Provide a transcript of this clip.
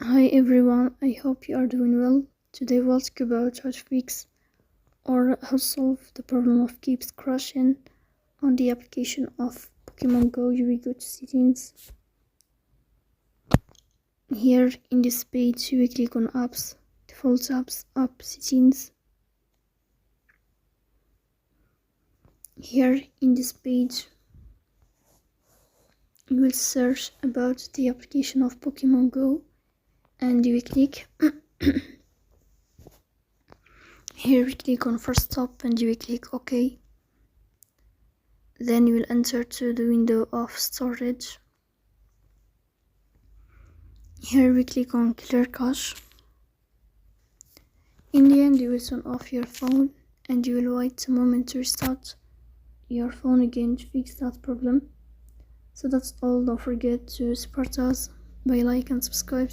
Hi everyone, I hope you are doing well. Today we'll talk about how to fix or how to solve the problem of keeps crashing on the application of Pokémon Go. You will go to settings. Here in this page you will click on apps, default apps, app settings. Here in this page you will search about the application of Pokémon Go and you will click here you click on first stop and you will click OK. Then you will enter to the window of storage. Here we click on clear cache. In the end you will turn off your phone and you will wait a moment to restart your phone again to fix that problem. So that's all. Don't forget to support us by like and subscribe.